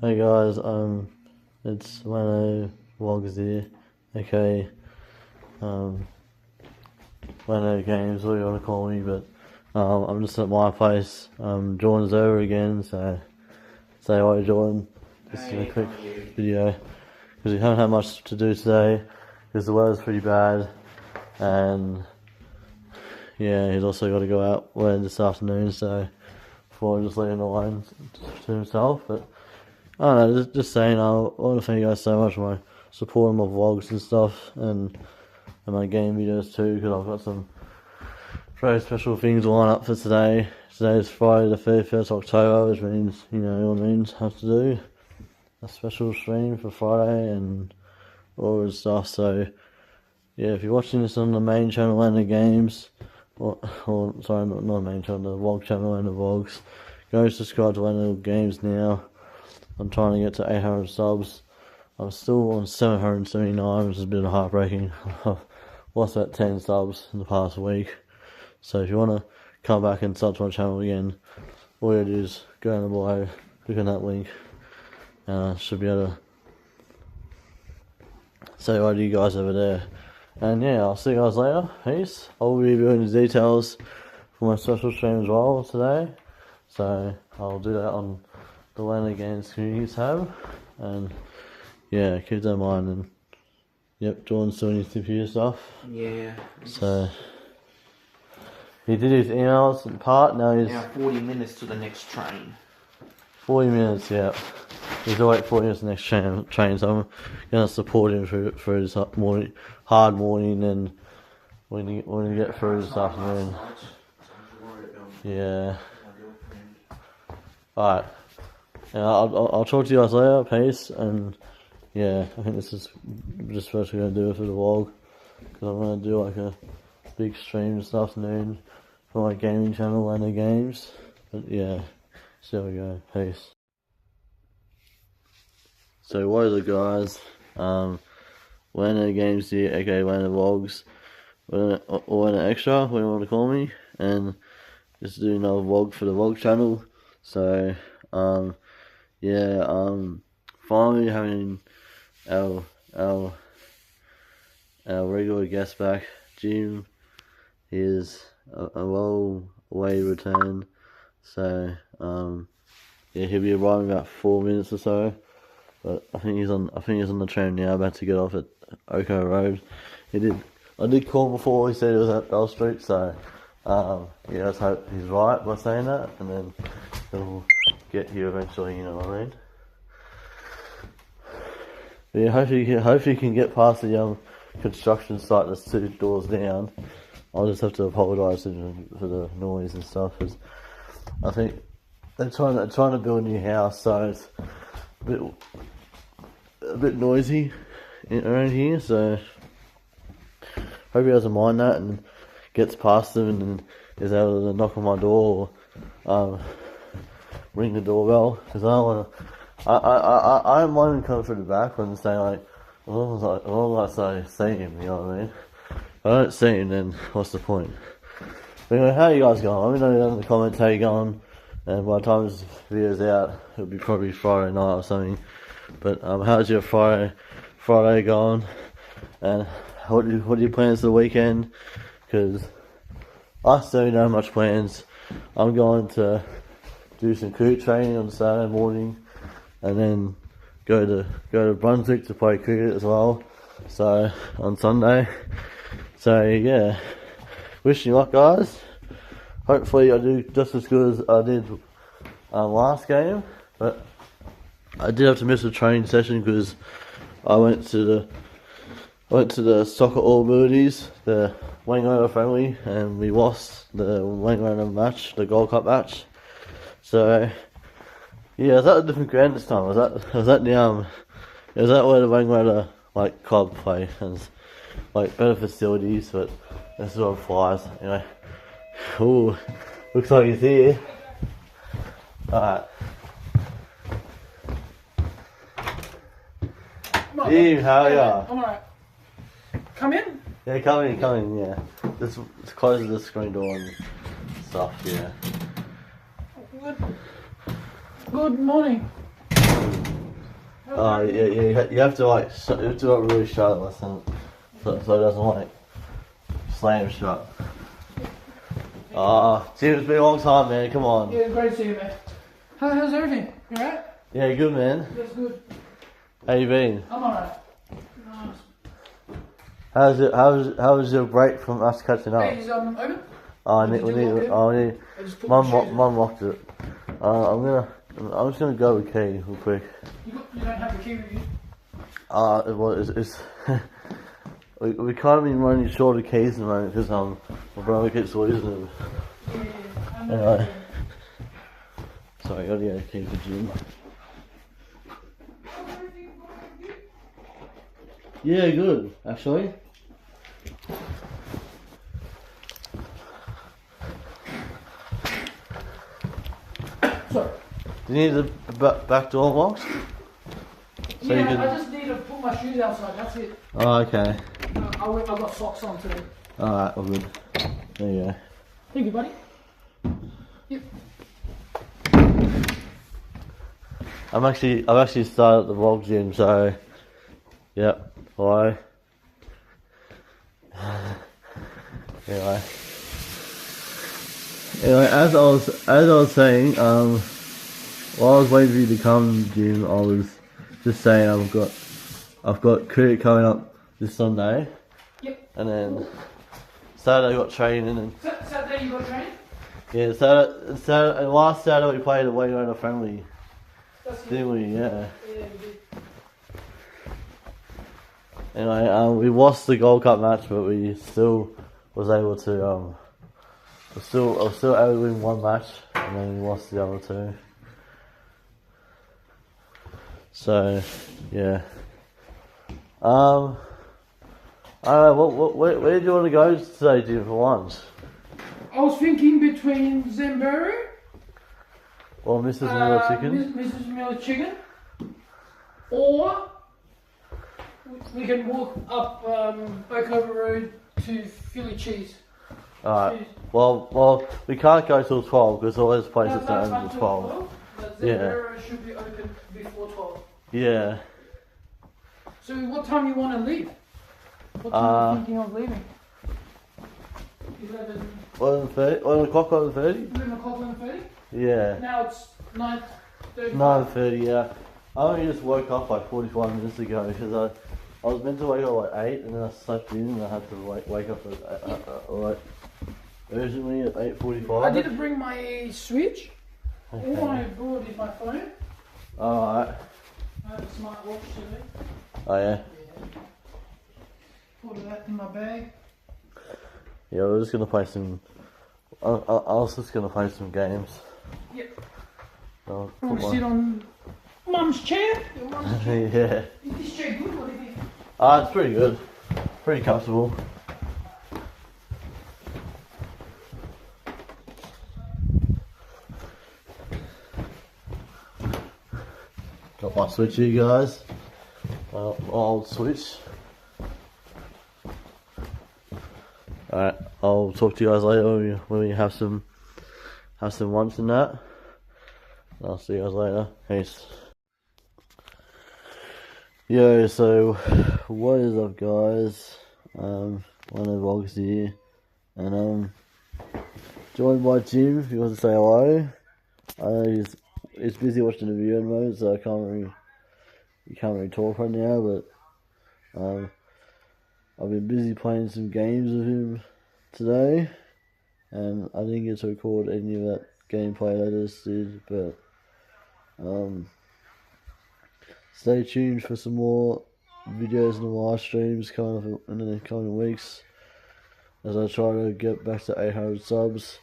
Hey guys, it's Wano Vlogs here, aka Wano Games, what you want to call me, but I'm just at my place. Jordan's over again, so say hi Jordan. Just a quick video, because we haven't had much to do today, because the weather's pretty bad, and yeah, he's also got to go out this afternoon, so before just leaving him alone to himself, but I don't know, just saying, I want to thank you guys so much for my support on my vlogs and stuff, and my game videos too, because I've got some very special things lined up for today. Today is Friday the 31st October, which means, you know, all means have to do a special stream for Friday and all this stuff, so yeah, if you're watching this on the main channel and the games, or sorry, not the main channel, the vlog channel and the vlogs, go subscribe to Wano Games now. I'm trying to get to 800 subs. I'm still on 779, which is a bit heartbreaking. I've lost about 10 subs in the past week. So if you want to come back and sub to my channel again, all you do is go down below, click on that link, and I should be able to say hi to you guys over there. And yeah, I'll see you guys later. Peace. I'll be reviewing the details for my special stream as well today. So I'll do that on the Wano Games community tab, and yeah, keep that in mind. And yep, Jordan's doing his computer stuff. Yeah. So he did his emails in part. Now he's 40 minutes to the next train. 40 minutes. Yeah, he's awake 40 minutes to the next train. So I'm gonna support him for his hard morning, and when you get through this afternoon. Yeah. All right. Yeah, I'll talk to you guys later. Peace, and yeah, I think this is just what we're gonna do for the vlog, because I'm gonna do like a big stream this afternoon for my gaming channel and the games. But yeah, so there we go. Peace. So what is it, guys? Wano Games here, aka Wano Vlogs, or Wano Extra, what you want to call me, and just do another vlog for the vlog channel. So yeah, finally having our regular guest back, Jim. He is a well away return, so yeah, he'll be arriving in about 4 minutes or so. But I think he's on the train now, about to get off at Oko Road. I did call him before. He said it was at Bell Street, so yeah, let's hope he's right by saying that, and then he'll get here eventually, you know what I mean? But yeah, hopefully you can get past the construction site that's 2 doors down. I'll just have to apologise for the noise and stuff, because I think they're trying to build a new house, so it's a bit noisy around here. So hope he doesn't mind that and gets past them and is able to knock on my door or ring the doorbell, because I don't want to. I don't mind him coming through the back and saying like, as long as I see him, you know what I mean. If I don't see him, then what's the point? But anyway, how are you guys going? Let me know down in the comments how you're going, and by the time this video's out, it'll be probably Friday night or something. But how's your Friday going? And what are your plans for the weekend? Because I still don't have much plans. I'm going to do some cricket training on Saturday morning, and then go to Brunswick to play cricket as well. So on Sunday. So yeah, wishing you luck, guys. Hopefully I do just as good as I did last game, but I did have to miss a training session because I went to the soccer all abilities, the Wangaratta friendly, and we lost the Wangaratta match, the Gold Cup match. So yeah, was that a different ground this time? Was that where the Wangaratta like club play, and like better facilities, but this is what flies. Anyway, ooh, looks like he's here. Alright. Jim, how are ya? I'm alright. Come in? Yeah, come in, yeah. Just close the screen door and stuff, yeah. Good morning. Oh yeah, you have to like you have to like really shut it, listen, so it doesn't like slam shut. Jim, it's been a long time, man. Come on. Yeah, great to see you, man. How's everything? You alright? Yeah, good, man. That's good. How you been? I'm alright. Nice. How was your break from us catching up? Hey, is open? Oh, Did we you lock need. it? Oh, we need. I just put my shoes in. Mum locked it. I'm just gonna go with key real quick. You don't have the key with you? It's we kind of been running short of keys at the moment because my brother keeps losing them. Yeah, I know. Anyway, sorry, I gotta get a key for Jim. Yeah, good actually. Sorry. Do you need the back door locked? So Yeah, you can... I just need to put my shoes outside, that's it. Oh, okay. I've got socks on today. Alright, all good. There you go. Thank you, buddy. Yep. I've actually started the vlog, Jim, so yep, hello. Anyway, as I was saying, while I was waiting for you to come, Jim, I was just saying I've got cricket coming up this Sunday. Yep. And then Saturday I got training and Saturday you got training? yeah, Saturday and last Saturday we played away on a friendly. That's good. Didn't we? Yeah. Yeah, we did. Anyway, we lost the Gold Cup match, but we still was able to I was still able to win one match, and then we lost the other two. So, yeah. I don't know. Where do you want to go today, Jim, for lunch? I was thinking between Zamburu, Or Mrs. Miller Chicken? Mrs. Miller Chicken, or we can walk up Oakover Road to Philly Cheese. Alright. Well, we can't go till 12 because all those places No, don't no, open till 12. But Yeah. Zamburu should be open before 12. Yeah. So what time you want to leave? What time are you thinking of leaving? 11, 11 o'clock, 11:30? 11 o'clock, 11:30? Yeah. Now it's 9:30. 9:30, yeah. I only just woke up like 45 minutes ago because I was meant to wake up at 8 and then I slept in and I had to wake up at like urgently at 8:45. I didn't bring my Switch. Okay. All I brought is my phone. Alright. I have a smartwatch today. Oh yeah? Put that in my bag. Yeah, we're just gonna play some... I was just gonna play some games. Yep. I'll I want put to sit on Mum's chair. Your mum's chair. Yeah. Is this chair good? What do you think? It's pretty good. Pretty comfortable. Got my Switch here, guys. My old Switch. Alright, I'll talk to you guys later when we have some lunch and that. I'll see you guys later. Peace. Yo, so what is up, guys? One of the vlogs here, and joined by Jim. If you want to say hello, he's busy watching the video mode, so you can't really talk right now. But I've been busy playing some games with him today, and I didn't get to record any of that gameplay I just did, but stay tuned for some more videos and live streams coming up in the coming weeks as I try to get back to 800 subs.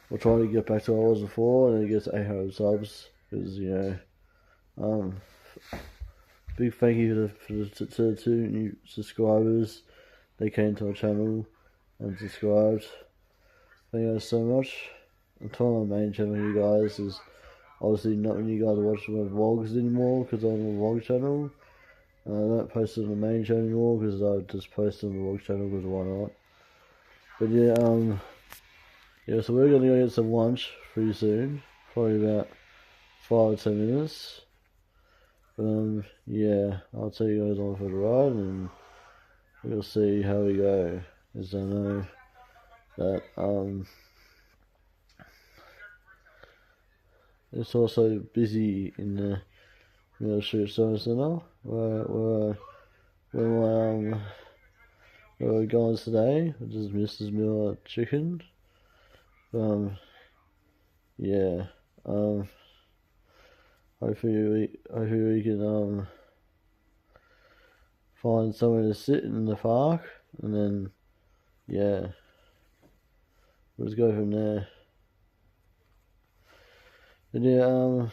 We'll try to get back to where I was before and then get to 800 subs, because, you know, big thank you to the 2 new subscribers. They came to our channel and subscribed. Thank you guys so much. I'm telling my main channel, you guys, is obviously not when you guys are watching my vlogs anymore because I'm on a vlog channel. I don't post it on the main channel anymore because I just post on the vlog channel because why not. But yeah, so we're gonna go get some lunch pretty soon, probably about 5 or 10 minutes. Yeah, I'll take you guys on for the ride and we'll see how we go. As I know that it's also busy in the Mill Street Service Centre where we're going today, which is Mrs. Miller Chicken. Yeah. Hopefully we can find somewhere to sit in the park, and then yeah, we'll just go from there. And yeah,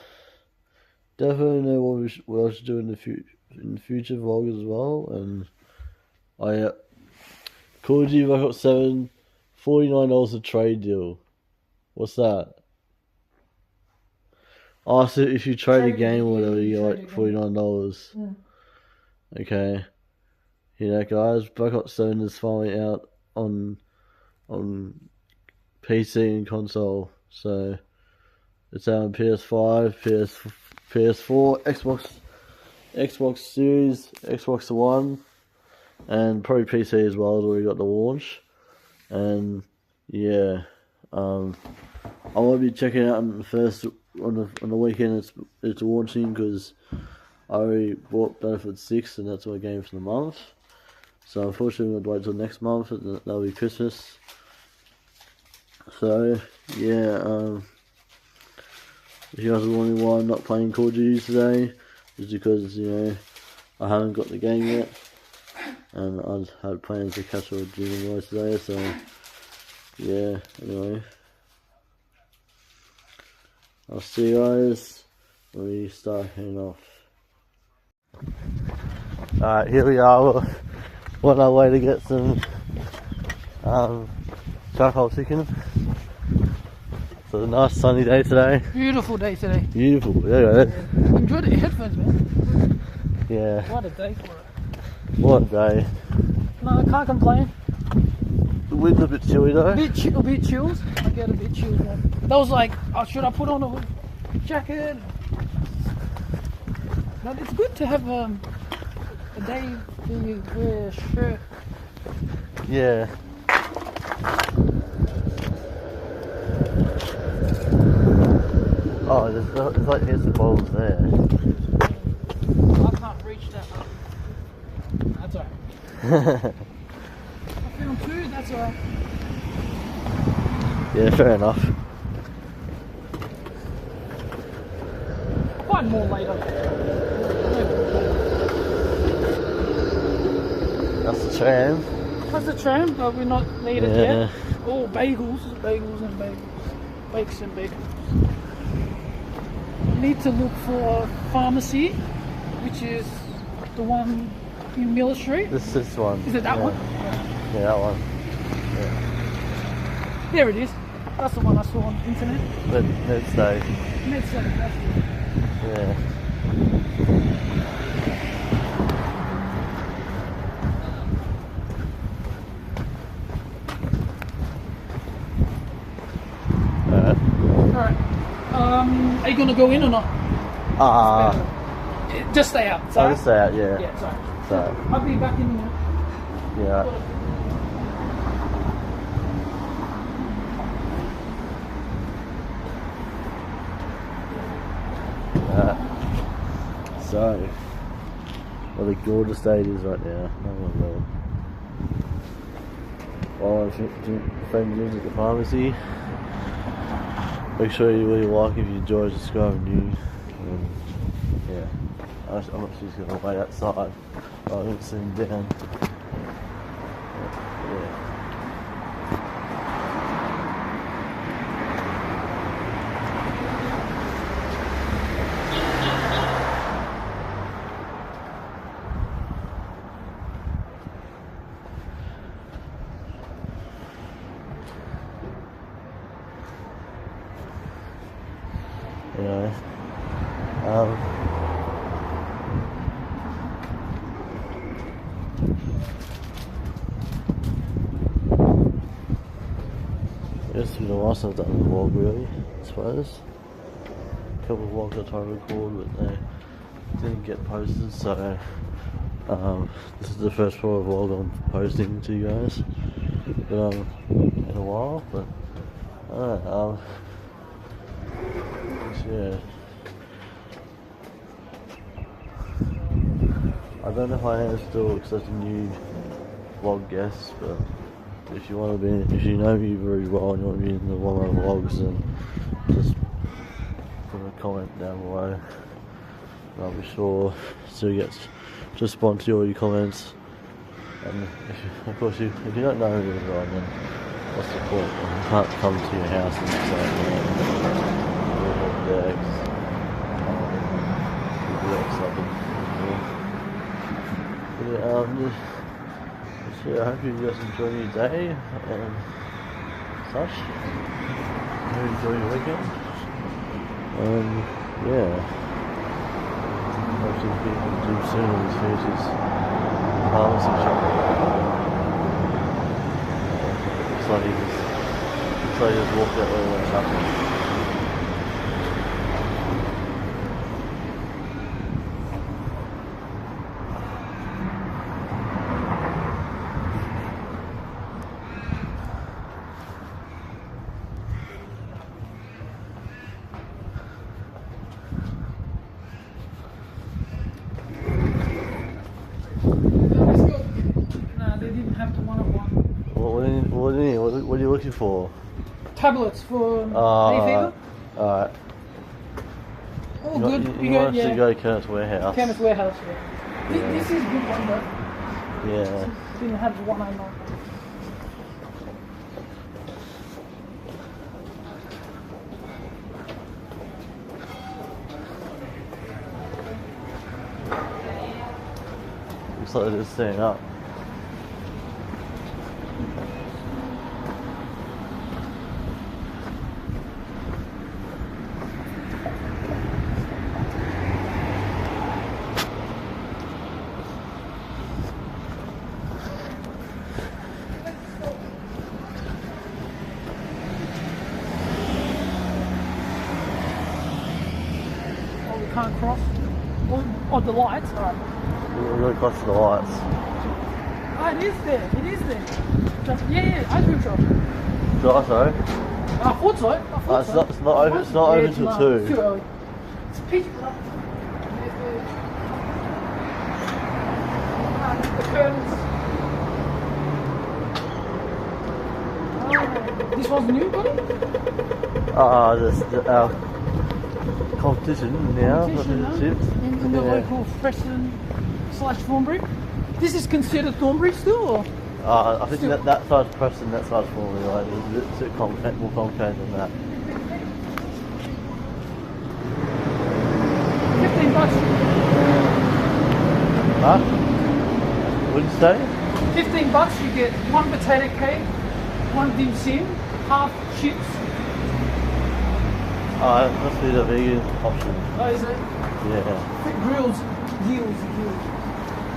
definitely know what I should do in the future vlogs as well. And I called you back up $49 a trade deal. What's that? Oh, so if you trade a game or whatever, you get like $49. Yeah. Okay. Yeah, guys, Black Ops 7 is finally out on PC and console. So it's out on PS5, PS4, Xbox Series, Xbox One, and probably PC as well. Has already got the launch. And yeah, I won't be checking it out on the weekend it's launching, because I already bought Battlefield 6 and that's my game for the month. So unfortunately I'm going to wait till next month, and that'll be Christmas. So yeah, if you guys are wondering why I'm not playing Call of Duty today, it's because, you know, I haven't got the game yet, and I had plans to catch up with Jimmy Boy today, so yeah, anyway. I'll see you guys when we start heading off. Alright, here we are. We're on our way to get some charcoal chicken. So a nice sunny day today. Beautiful day today. Beautiful, yeah. Enjoyed your headphones, man. Yeah. What a day for it. What a day. No, I can't complain. The wind's a bit chilly though. A bit chills. I get a bit chills, man. That was like, oh, should I put on a jacket? But it's good to have a day where you wear a shirt. Yeah. Oh, there's like here's the bottles there. I can't reach that up. That's alright. I found two, that's alright. Yeah, fair enough. Find more later. That's the tram. That's the tram, but we're not needed Yeah. yet. Oh, bagels and bagels. Bakes and bagels. Need to look for a pharmacy, which is the one in Mill Street. This one. Is it that one? Yeah, that one. Yeah. There it is. That's the one I saw on the internet. Let's stay. Medicine, that's it. Yeah. Alright. Are you gonna go in or not? Just stay out. I'll just stay out, yeah. Yeah, sorry. So, I'll be back in a minute. yeah. So, what a gorgeous day it is right now. Oh my lord. While I'm friend Jim's at the pharmacy, make sure you really like, if you enjoy, subscribe and new. Yeah, I'm actually just going to wait outside rather than sitting down. Yeah. Anyway, it's been a while since I've done a vlog, really, I suppose. A couple of vlogs I tried to record, but didn't get posted, so this is the first proper vlog I'm posting to you guys. But in a while, but I don't know. Yeah. I don't know if I am still accepting new vlog guests, but if you want to be, if you know me very well and you want to be in one of my vlogs, then just put a comment down below, and I'll be sure to respond to all your comments. And of course, if you don't know me very well, then what's the point? I can't come to your house and say, I hope you guys enjoy your day and such. I hope you enjoy your weekend. Yeah. Hopefully we can do soon in these faces. Pharmacy shop. Looks like he just walked out there and nothing. What are you looking for? Tablets for hay fever. Alright. Oh, good. You want us to go to Chemist Warehouse? Chemist Warehouse, yeah. This is a good one, though. Yeah. Didn't have one I know. Looks like they're just staying up. Can't cross. Oh, the lights. All right. We're really close to the lights. Oh, it is there. It is there. Just, yeah, ice cream shop. Sorry? I thought so. It's not open. It's not open till 2. It's too early. It's pitch black. The curtains. Oh, this was new, buddy. Competition now. In the local Preston / Thornbury. This is considered Thornbury still, or? I think that side's Preston, that side's Thornbury. Like, it's a bit more complicated than that. $15. Huh? What'd you say? $15. You get 1 potato cake, 1 dim sum, half chips. It must be the vegan option. Oh, is it? Yeah. Grills.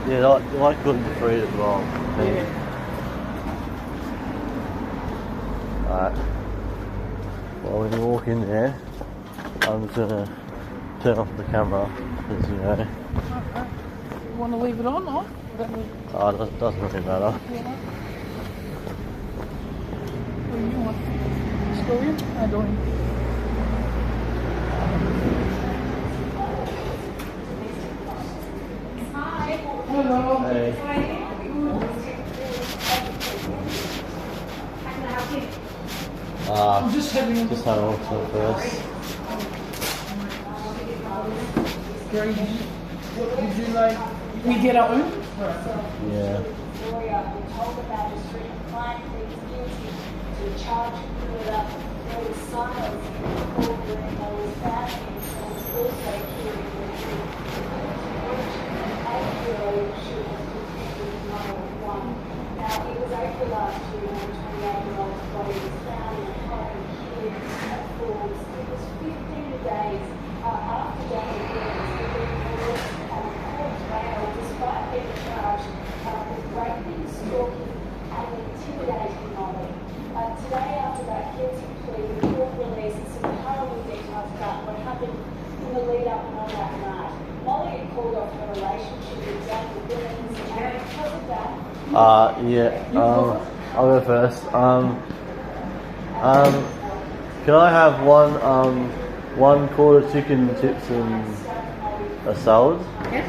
Yeah, they like gluten free as well. Yeah. Alright. Well, when you walk in there, I'm just gonna turn off the camera, because you know. Okay. You want to leave it on, or? It doesn't really matter. What do you want? Just go in? I go in. Hello. Hey. I'm just having Just had a walk first. gravy. Would you like? We get our own? Yeah. Today, after that guilty plea, the court released some harrowing details about what happened in the lead up and Yeah. I'll go first. Can I have one quarter chicken chips and a salad? Yeah.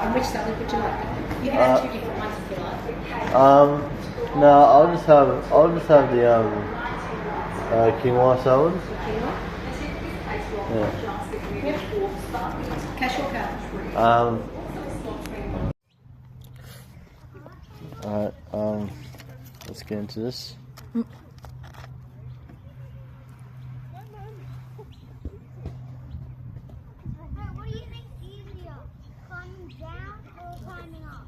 And which salad would you like? You can have two different ones if you like. No, I'll just have the quinoa salad. Quinoa? Yeah. Yep. Cash or card? Alright, let's get into this. What do you think easier? Climbing down or climbing up?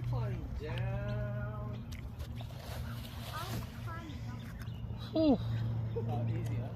Climbing down. I'm climbing up. Easier.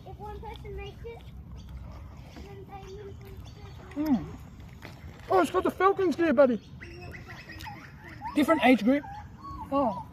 If one person makes it, then they move on. Oh, it's got the Falcons gear, buddy. Different age group. Oh.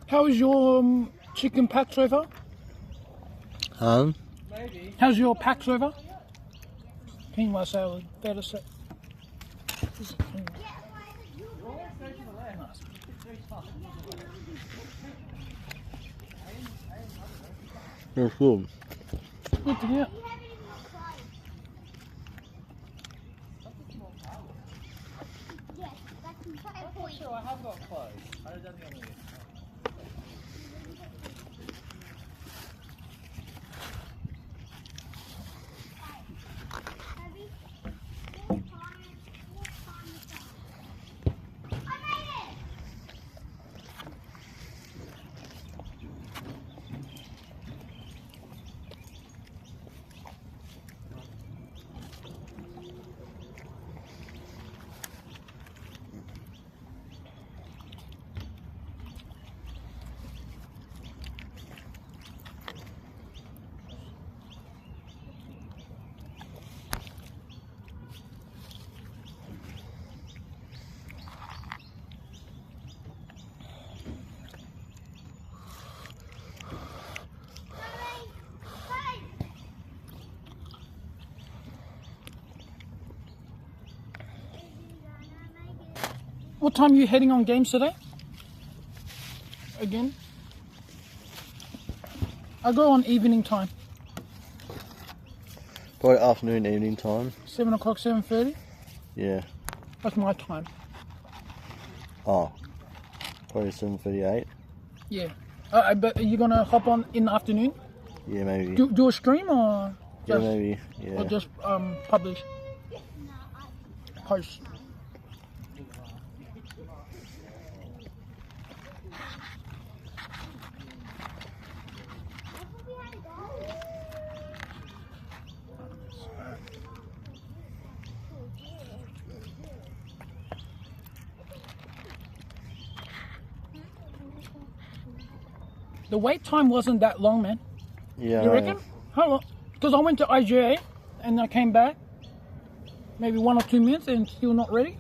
How is your chicken pack, Trevor? How's your pack, Trevor? Quinoa salad, better set. This is quinoa. Nice. It's good. Good to hear. Yes, that's a point. I have got clothes. I don't think I'm going to get Heavy. Full time stuff. I made it! What time are you heading on games today? Again? I go on evening time. Probably afternoon, evening time. 7 o'clock, 7:30. Yeah. That's my time. Oh. Probably 7:38. Yeah. But are you gonna hop on in the afternoon? Yeah, maybe. Do a stream or Yeah, just, maybe. Yeah. or just publish post? The wait time wasn't that long, man. Yeah. You I reckon? know. How long? Because I went to IGA and I came back maybe 1 or 2 minutes and still not ready.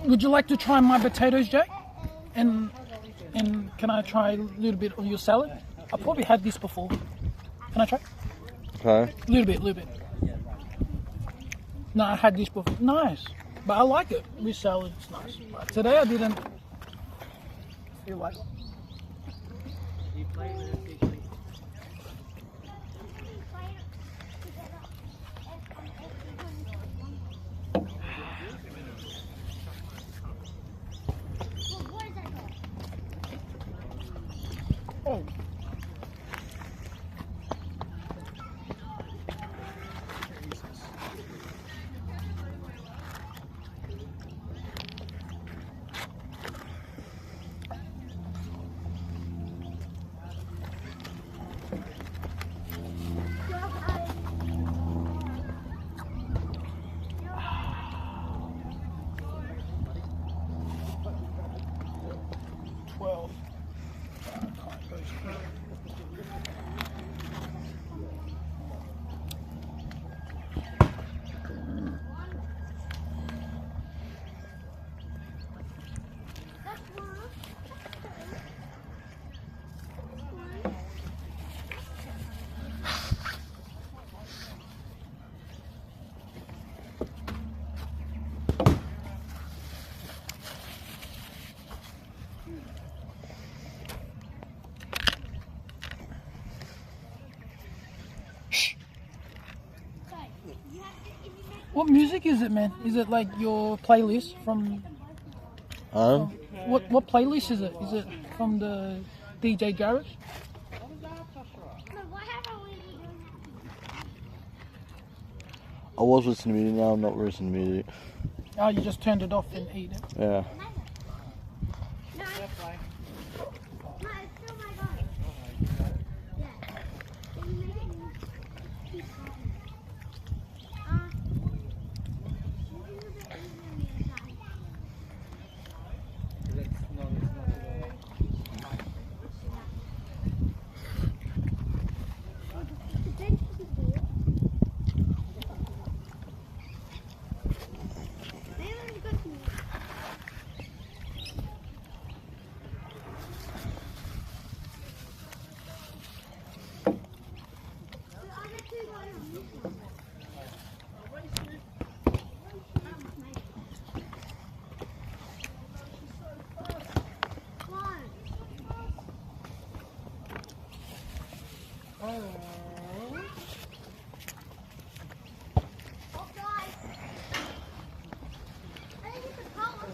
Would you like to try my potatoes, Jack? And can I try a little bit of your salad? I probably had this before. Can I try? Okay. A little bit. No, I had this before. Nice. But I like it with salad. It's nice. But today I didn't feel like it. Oh. What music is it, man? Is it like your playlist from What playlist is it? Is it from the DJ Garage? But why haven't we been doing that? I was listening to music, now I'm not listening to music. Oh, you just turned it off and eat it. Yeah. No. No, it's still my phone. Yeah. Then you make it keep going. This is a bit easier on the inside. The bench is good. Maybe let's go to the other two going on this one. Oh, guys. I think it's a color.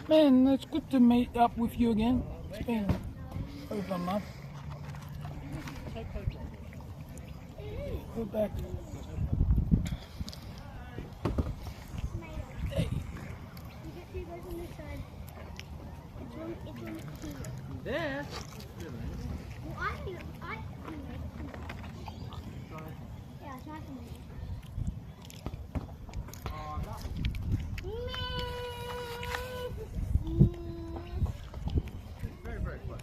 Man, it's good to meet up with you again. It's been over a month. We're back. You get two guys on this side. It's on here. There. Well, I need it. Yeah, it's not for me. Very, very close.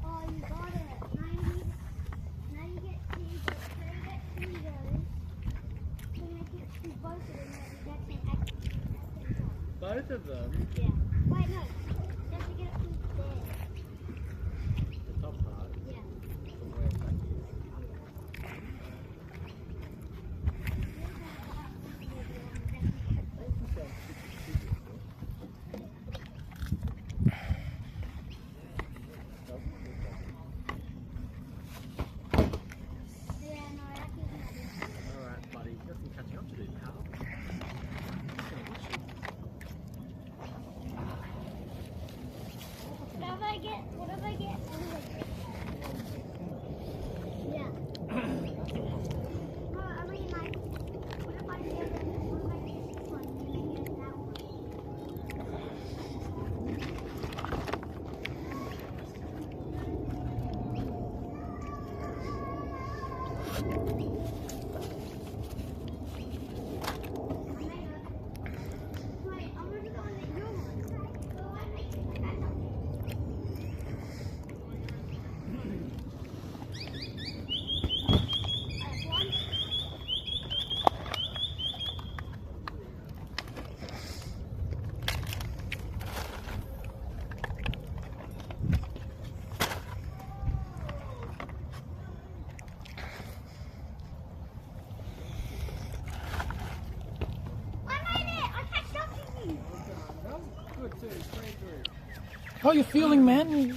Oh, you got it. Now you get two goes. So make it do both of them at the exact same time. Both of them. Yeah. Wait, no. You have to get it from there. The top part. Yeah. Yeah, no, that's easy. Alright, buddy. Got some catching up to do, pal. What if I get? Yeah. No, I mean like, what if I get this one and then get that one? Wait, I'm gonna do the one that you want. So I make that one. One. I made it! I catched up to you! How you feeling, man? You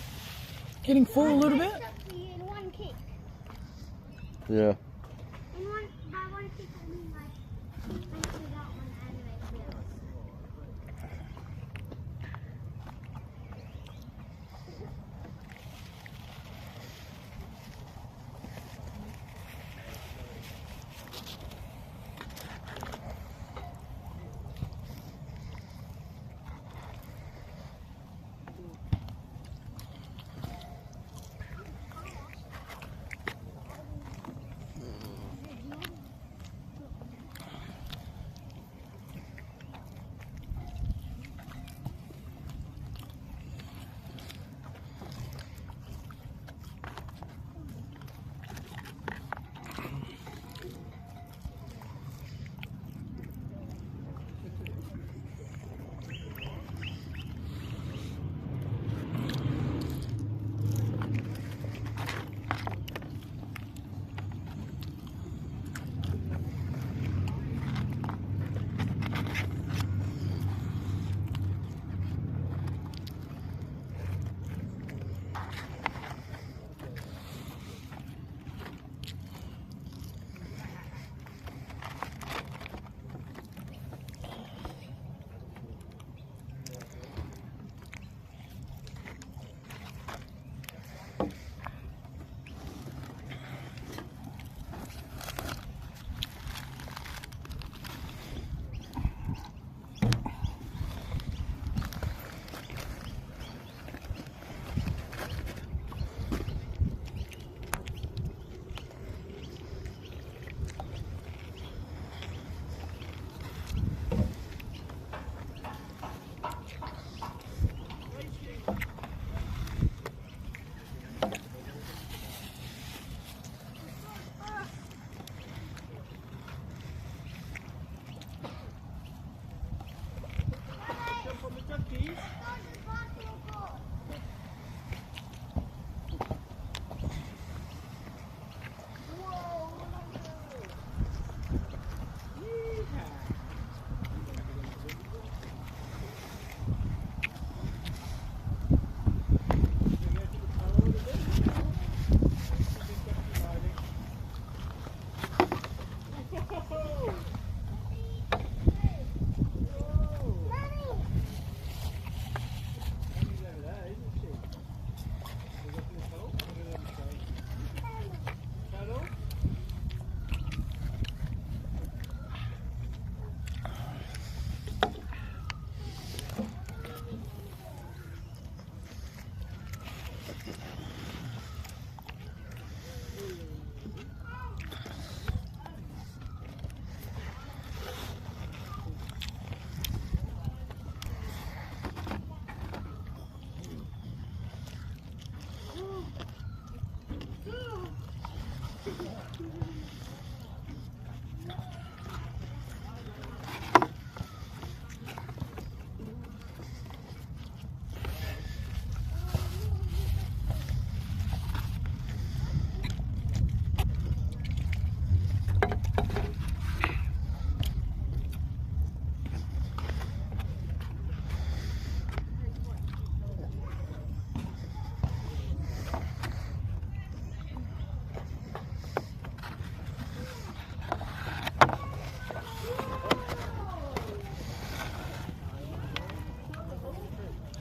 getting full a little bit? I catched up to you in one kick. Yeah. In one, by one kick I mean like, went through that one and like this.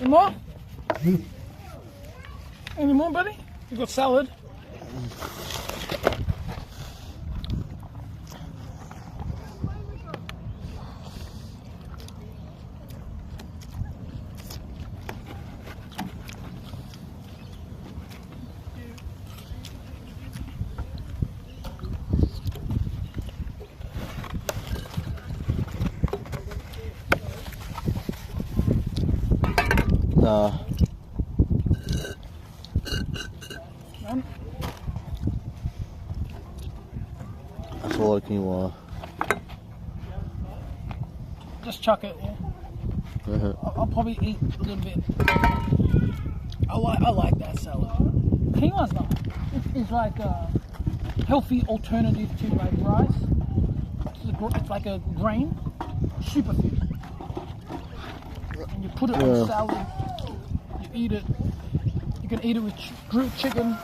Any more? Any more, buddy? You got salad. Nah. None? That's all I can want. Just chuck it, yeah. I'll probably eat a little bit. I like that salad. Quinoa's not. It's like a healthy alternative to like rice. It's like a grain, superfood. And you put it on salad. You eat it. You can eat it with grilled chicken.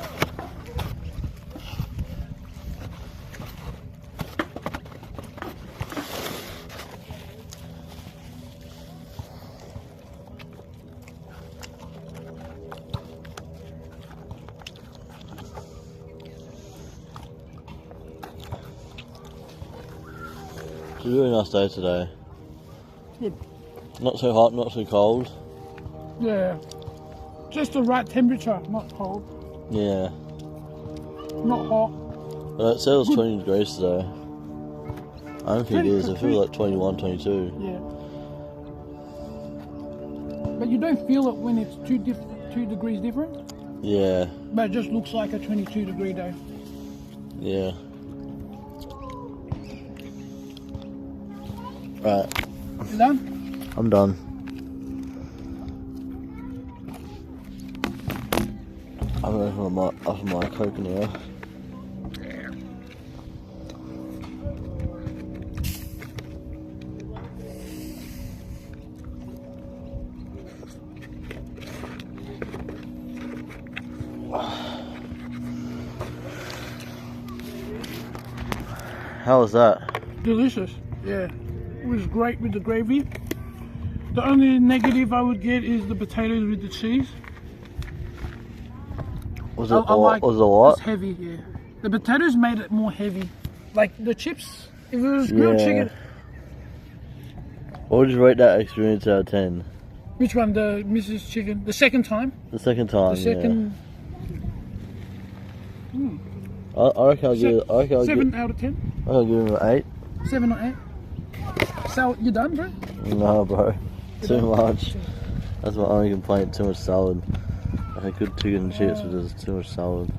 It's a really nice day today. Good. Not so hot, not so cold. Yeah. Just the right temperature, not cold, Yeah. not hot. But it said it was 20 degrees today. I don't think it is. It feels like 21, 22. Yeah. But you don't feel it when it's 2 degrees different. Yeah. But it just looks like a 22-degree day. Yeah. Right. You done? I'm done. I'm going to off my Coke now. How was that? Delicious. Yeah. It was great with the gravy. The only negative I would get is the potatoes with the cheese. Was it I like was it what? It's heavy, yeah. The potatoes made it more heavy. Like the chips, if it was grilled chicken. What would you rate that experience out of 10? Which one? The Mrs. Chicken? The second time? The second time, The second. yeah. I reckon I'll give it. I reckon I'll 7 give, out of 10? I'll give him an 7 or 8? So, you done, bro? 8. No, bro. Too much. That's my only complaint. Too much salad. I had good chicken and chips, but there's too much salad.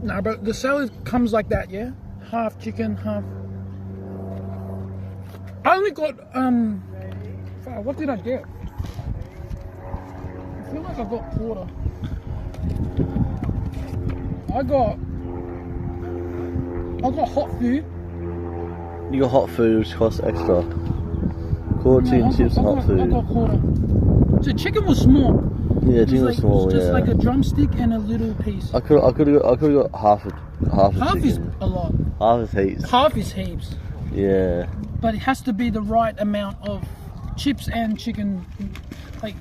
No, but the salad comes like that, yeah? Half chicken, half. I only got, what did I get? I feel like I got quarter. I got hot food. You got hot food, which costs extra. Quarter chicken chips and hot I food. got quarter. The chicken was small. Yeah, chicken was small. Just Yeah. like a drumstick and a little piece. I could have got half a Half is chicken. a lot. Half is heaps. Half is heaps. Yeah. But it has to be the right amount of chips and chicken. Like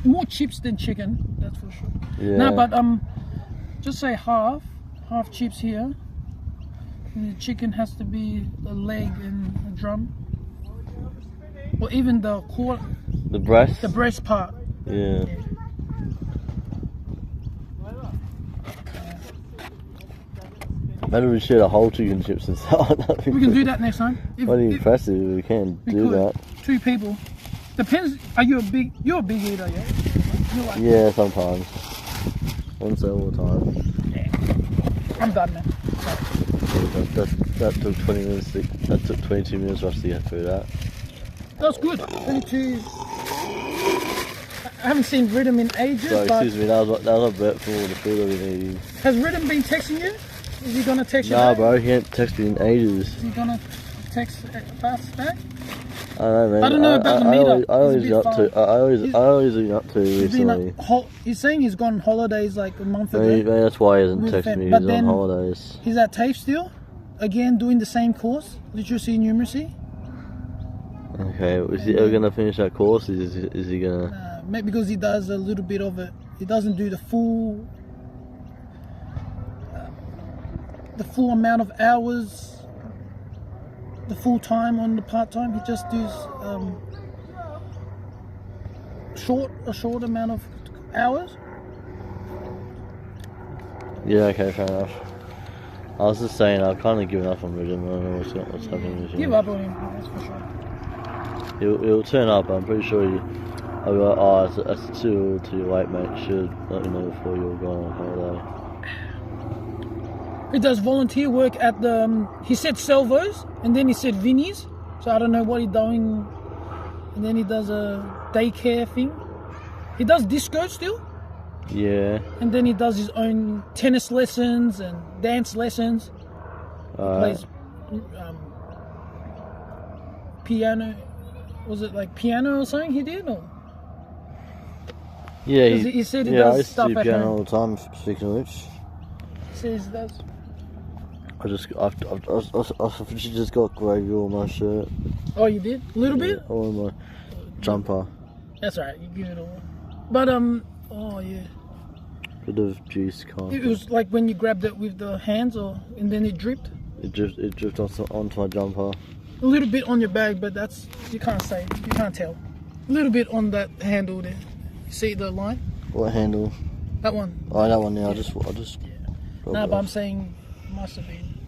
more chips than chicken, that's for sure. Yeah. No, but just say half chips here. And the chicken has to be a leg and a drum. Or even the core, The breast. the breast part. Yeah. Maybe we share the whole chicken chips and salad. We can do that next time. Pretty impressive. We can we do could. that. 2 people. Depends. You're a big eater, yeah? You're like, Yeah, sometimes. Once all the time. I'm done, man. That took 20 minutes. That took 22 minutes for us to get through that. That's good. 22. I haven't seen Rhythm in ages, So but excuse me, that was a bet for all the food that we need. has Rhythm been texting you? Is he gonna text you Nah, back? bro, he ain't texted me in ages. Is he gonna text fast back? I don't know, man. I don't know about the meetup. I always It's a been bit up to. far. I always been up to He's been recently. he's saying he's gone on holidays like a month ago. Maybe that's why he hasn't With texted fam- me. but He's on then- holidays. He's at TAFE still, again doing the same course, literacy and numeracy. Okay, is he ever gonna finish that course? Is he gonna? Maybe because he does a little bit of it. He doesn't do the full amount of hours, the full time on the part time. He just does a short amount of hours. Yeah, okay, fair enough. I was just saying, I've kind of given up on Ridham. I don't know what's happening with him. Give up on him, that's for sure. He'll turn up. I'm pretty sure I'll be like, oh, that's too late, mate. Should let me know before you're going on holiday. He does volunteer work at the. He said Salvos, and then he said Vinnie's. So I don't know what he's doing. And then he does a daycare thing. He does disco still. Yeah. And then he does his own tennis lessons and dance lessons. Plays piano. Was it like piano or something he did? Or? Yeah, He said he I does used to stuff do at piano home. all the time. Speaking of which, He says he does. I've just got gravy on my shirt. Oh, you did? A little bit? All on my jumper. That's alright, you give it all. But, oh yeah. Bit of juice, kind It of. was like when you grabbed it with the hands, and then it dripped. It dripped onto my jumper. A little bit on your bag, but that's, you can't say, you can't tell. A little bit on that handle there. You see the line? What handle? That one. Oh, that one. Yeah, I just. Nah, but I'm saying, must have been.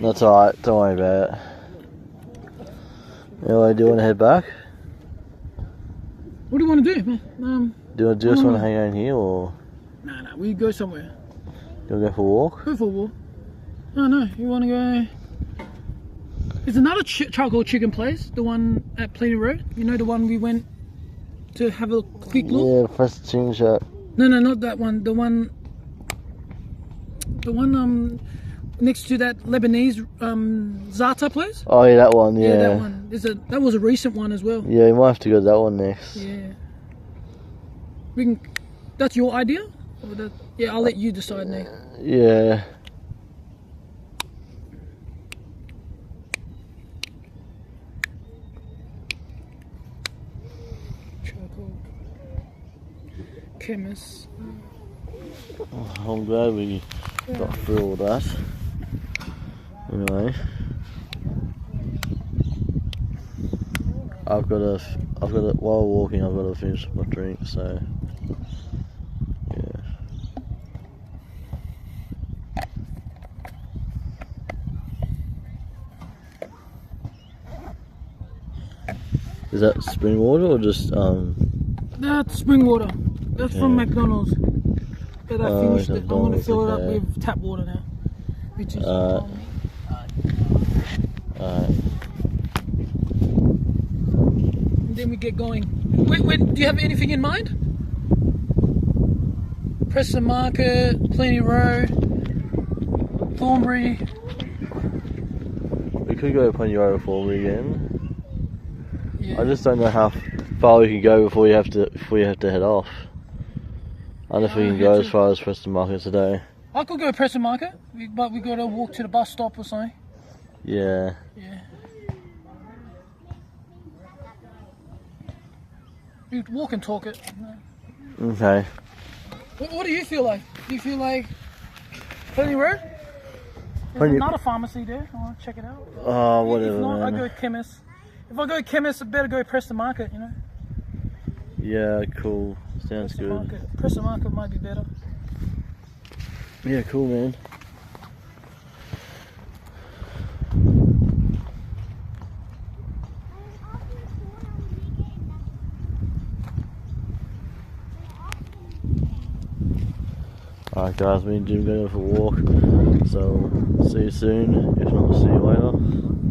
That's alright. Don't worry about it. Anyway, do you want to head back? What do you want to do, man? Do you just want to hang out in here, or Nah, we go somewhere. you want to go for a walk? Go for a walk. Oh no, you want to go? There's another charcoal chicken place, the one at Plenty Road. You know the one we went to have a quick look? Yeah, press the chicken shop. No, not that one. The one next to that Lebanese Zata place. Oh yeah, that one. Yeah. that one. That was a recent one as well. Yeah, you might have to go to that one next. Yeah. We can. That's your idea? Or that, yeah, I'll let you decide next. Yeah. Charcoal. Chemist. I'm glad we got through all that. Anyway, I've got to while walking, I've got to finish my drink. So, yeah. Is that spring water or just That's spring water. That's from Okay. McDonald's. But I finished it. I'm gonna McDonald's, fill it up okay. with tap water now. Which is Alright. and then we get going. Wait, do you have anything in mind? Preston Market, Plenty Road, Thornbury. we could go Plenty Road before we again. Yeah. I just don't know how far we can go before you have to head off. I don't know if we can go as far as Preston Market today. I could go Preston Market, but we got to walk to the bus stop or something. Yeah. Yeah. We could walk and talk it. Okay. What do you feel like? Do you feel like Plenty Road? There's Plenty- another pharmacy there. I want to check it out. Oh, whatever, If not, I man. go chemist. If I go chemist, I better go Preston Market. You know. Yeah, cool. Sounds Preston good. Market. Preston Market might be better. Yeah, cool, man. Alright guys, me and Jim going for a walk, so see you soon, if not see you later.